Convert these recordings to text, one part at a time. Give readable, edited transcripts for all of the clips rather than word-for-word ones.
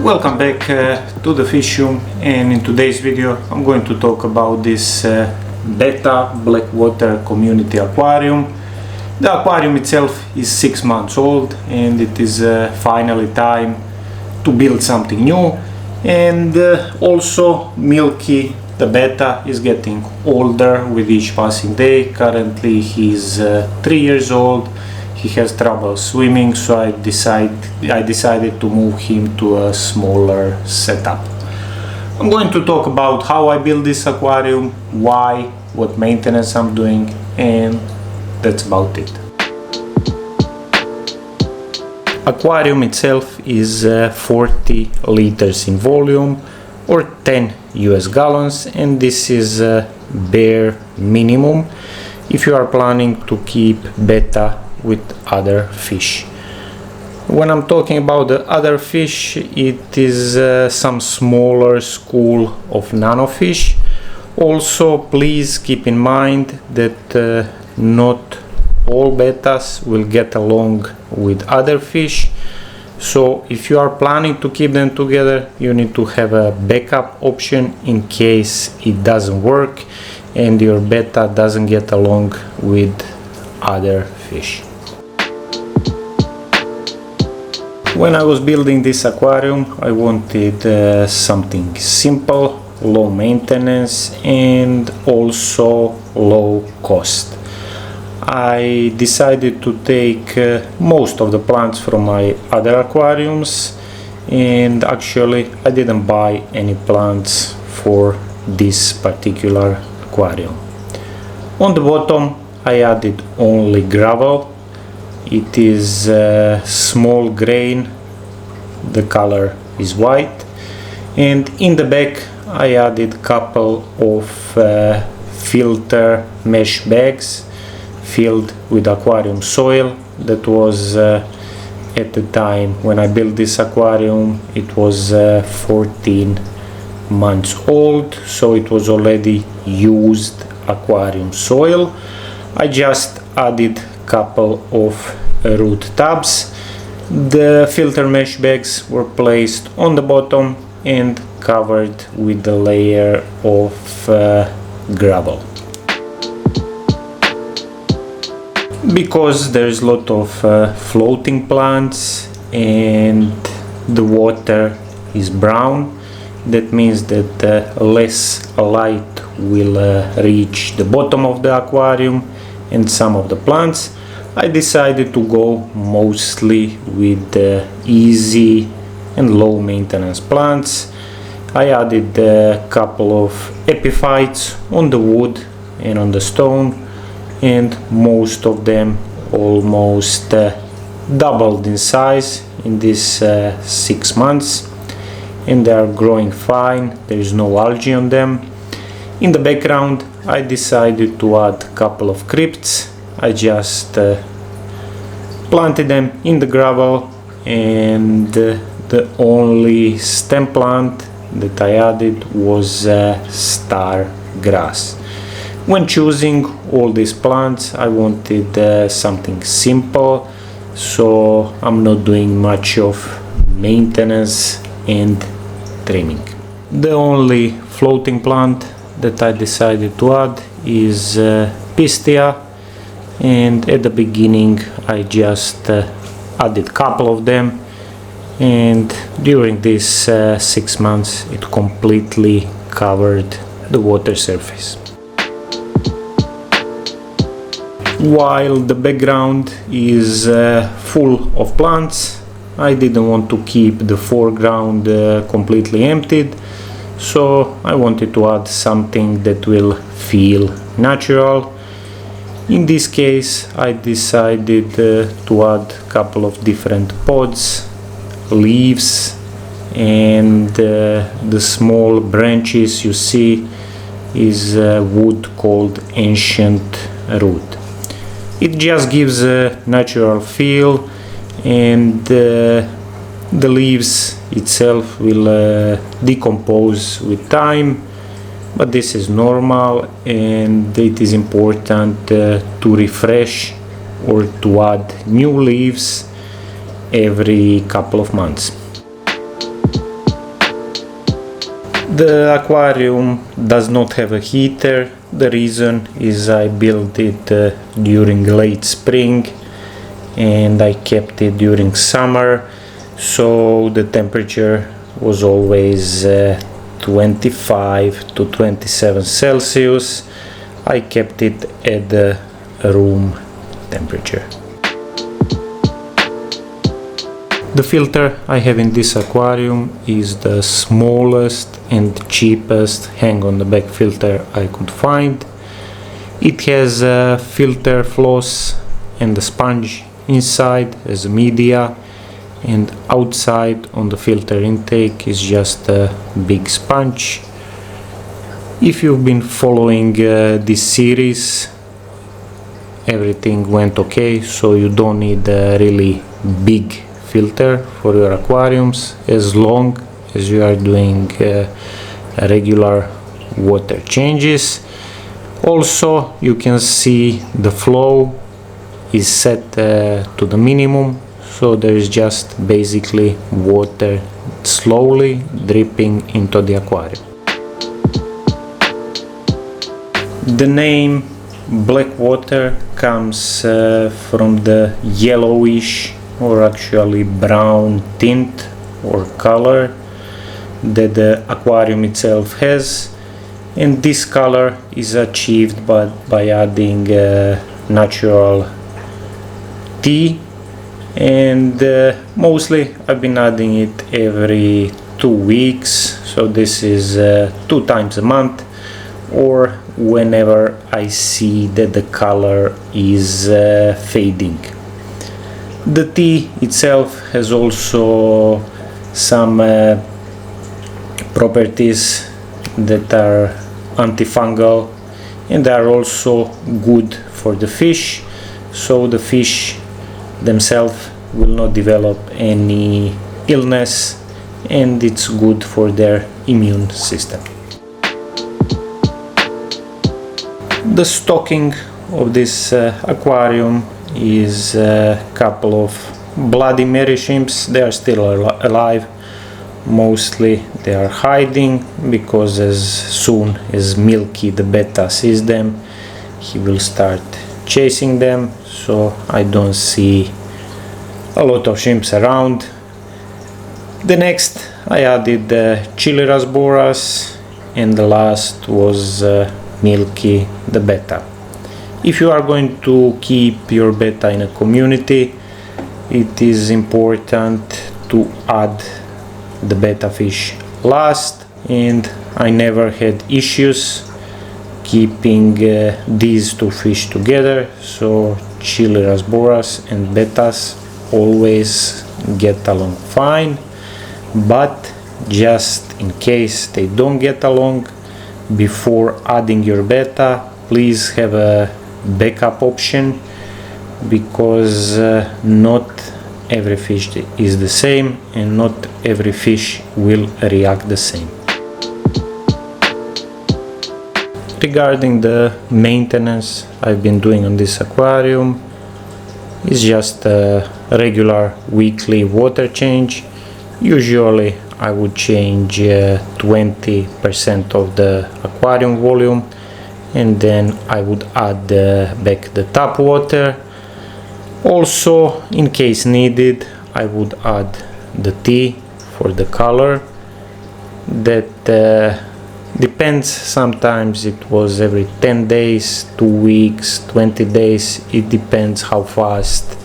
Welcome back to the fish room, and in today's video I'm going to talk about this Betta Blackwater Community Aquarium. The aquarium itself is 6 months old, and it is finally time to build something new. And also Milky the Betta is getting older with each passing day. Currently he's 3 years old. He has trouble swimming, so I decided to move him to a smaller setup. I'm going to talk about how I built this aquarium, why, what maintenance I'm doing, and that's about it. Aquarium itself is 40 liters in volume or 10 US gallons, and this is bare minimum if you are planning to keep Betta with other fish. When I'm talking about the other fish, it is some smaller school of nanofish. Also, please keep in mind that not all bettas will get along with other fish. So if you are planning to keep them together, you need to have a backup option in case it doesn't work and your betta doesn't get along with other fish. When I was building this aquarium, I wanted something simple, low maintenance, and also low cost. I decided to take most of the plants from my other aquariums, and actually I didn't buy any plants for this particular aquarium. On the bottom I added only gravel. It is small grain, the color is white, and in the back I added couple of filter mesh bags filled with aquarium soil. That was at the time when I built this aquarium, it was 14 months old, so it was already used aquarium soil. I just added couple of root tubs. The filter mesh bags were placed on the bottom and covered with the layer of gravel. Because there is a lot of floating plants and the water is brown, that means that less light will reach the bottom of the aquarium and some of the plants. I decided to go mostly with easy and low maintenance plants. I added a couple of epiphytes on the wood and on the stone, and most of them almost doubled in size in these 6 months, and they are growing fine. There is no algae on them. In the background I decided to add a couple of crypts. I just planted them in the gravel, and the only stem plant that I added was star grass. When choosing all these plants, I wanted something simple, so I'm not doing much of maintenance and trimming. The only floating plant that I decided to add is Pistia, and at the beginning I just added a couple of them, and during these 6 months it completely covered the water surface. While the background is full of plants, I didn't want to keep the foreground completely emptied, so I wanted to add something that will feel natural. In this case I decided to add a couple of different pods, leaves, and the small branches you see is wood called ancient root. It just gives a natural feel, and the leaves itself will decompose with time, but this is normal, and it is important to refresh or to add new leaves every couple of months. The aquarium does not have a heater. The reason is I built it during late spring and I kept it during summer, so the temperature was always 25 to 27 Celsius. I kept it at the room temperature. The filter I have in this aquarium is the smallest and cheapest hang on the back filter I could find. It has a filter floss and a sponge inside as a media, and outside on the filter intake is just a big sponge. If you've been following this series, everything went okay, so you don't need a really big filter for your aquariums as long as you are doing regular water changes. Also, you can see the flow is set to the minimum, so there is just basically water slowly dripping into the aquarium. The name black water comes from the yellowish or actually brown tint or color that the aquarium itself has, and this color is achieved by adding natural tea, and mostly I've been adding it every 2 weeks, so this is 2 times a month, or whenever I see that the color is fading. The tea itself has also some properties that are antifungal, and they are also good for the fish, so the fish themselves will not develop any illness, and it's good for their immune system. The stocking of this aquarium is a couple of bloody meryshrimps. They are still alive. Mostly they are hiding because as soon as Milky the Betta sees them, he will start chasing them, so I don't see a lot of shrimps around. The next I added Chilirasboras, and the last was Milky the Betta. If you are going to keep your betta in a community, it is important to add the betta fish last, and I never had issues keeping these 2 fish together, so Chilirasboras and bettas always get along fine. But just in case they don't get along, before adding your betta, please have a backup option, because not every fish is the same and not every fish will react the same. Regarding the maintenance I've been doing on this aquarium, is just a regular weekly water change. Usually I would change 20% of the aquarium volume, and then I would add back the tap water. Also, in case needed, I would add the tea for the color. That depends, sometimes it was every 10 days, 2 weeks, 20 days, it depends how fast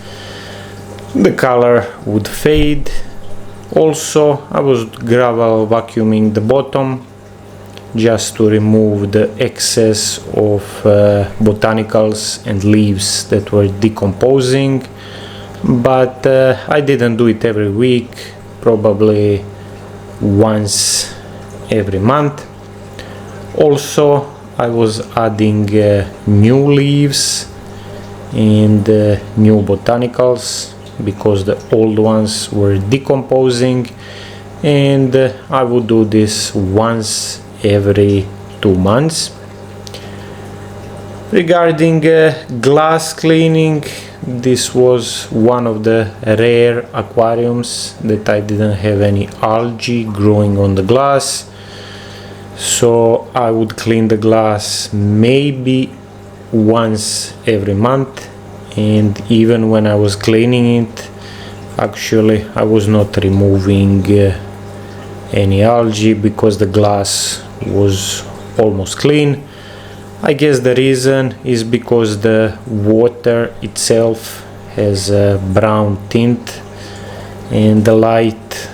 the color would fade. Also, I was gravel vacuuming the bottom just to remove the excess of botanicals and leaves that were decomposing, but I didn't do it every week, probably once every month. Also, I was adding new leaves and new botanicals because the old ones were decomposing, and I would do this once every 2 months. Regarding glass cleaning, this was one of the rare aquariums that I didn't have any algae growing on the glass. so I would clean the glass maybe once every month, and even when I was cleaning it, actually I was not removing any algae because the glass was almost clean. I guess the reason is because the water itself has a brown tint, and the light,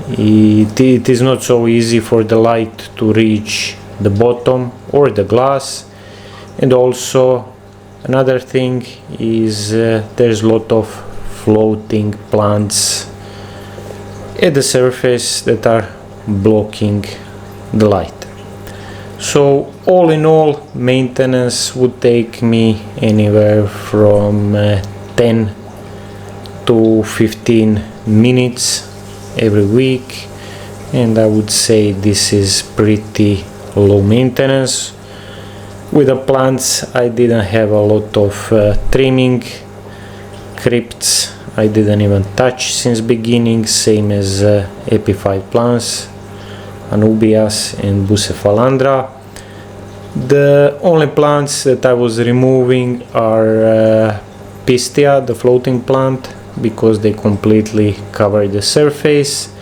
it is not so easy for the light to reach the bottom or the glass. And also another thing is there's a lot of floating plants at the surface that are blocking the light. So all in all, maintenance would take me anywhere from 10 to 15 minutes every week, and I would say this is pretty low maintenance. With the plants I didn't have a lot of trimming. Crypts I didn't even touch since beginning, same as epiphyte plants, Anubias and Bucephalandra. The only plants that I was removing are Pistia, the floating plant, because they completely cover the surface,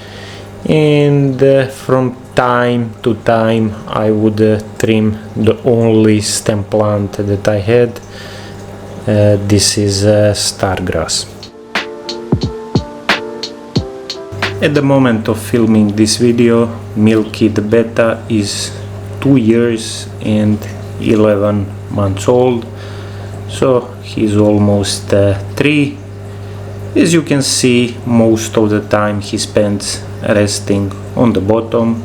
and from time to time I would trim the only stem plant that I had. This is stargrass. At the moment of filming this video, Milky the Betta is 2 years and 11 months old, so he's almost 3. As you can see, most of the time he spends resting on the bottom.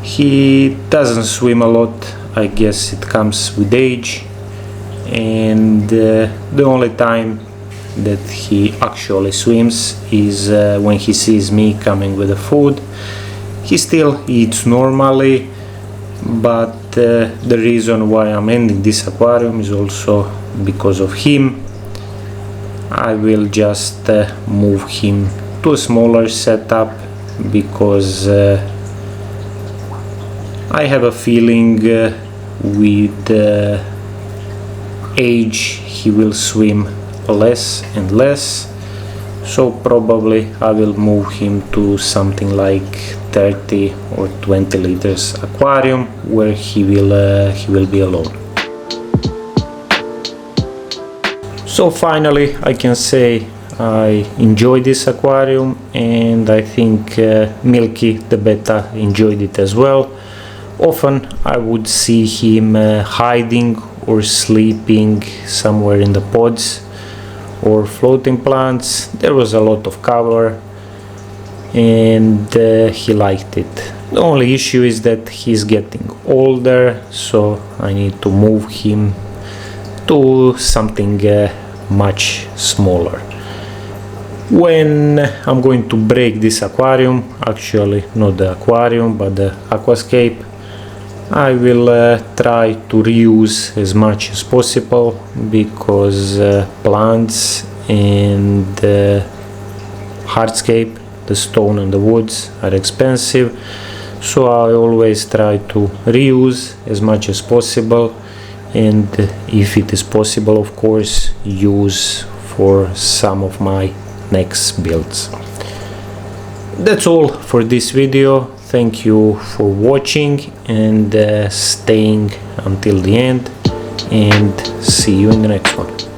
He doesn't swim a lot, I guess it comes with age, and the only time that he actually swims is when he sees me coming with the food. He still eats normally, but the reason why I'm ending this aquarium is also because of him. I will just move him to a smaller setup because I have a feeling with age he will swim less and less, so probably I will move him to something like 30 or 20 liters aquarium where he will be alone. So finally I can say I enjoy this aquarium, and I think Milky the Betta enjoyed it as well. Often I would see him hiding or sleeping somewhere in the pods or floating plants. There was a lot of cover, and he liked it. The only issue is that he's getting older, so I need to move him to something much smaller. When I'm going to break this aquarium, actually not the aquarium but the aquascape, I will try to reuse as much as possible, because plants and hardscape, the stone and the woods, are expensive, so I always try to reuse as much as possible, and if it is possible, of course, use for some of my next builds. That's all for this video. Thank you for watching and staying until the end, and see you in the next one.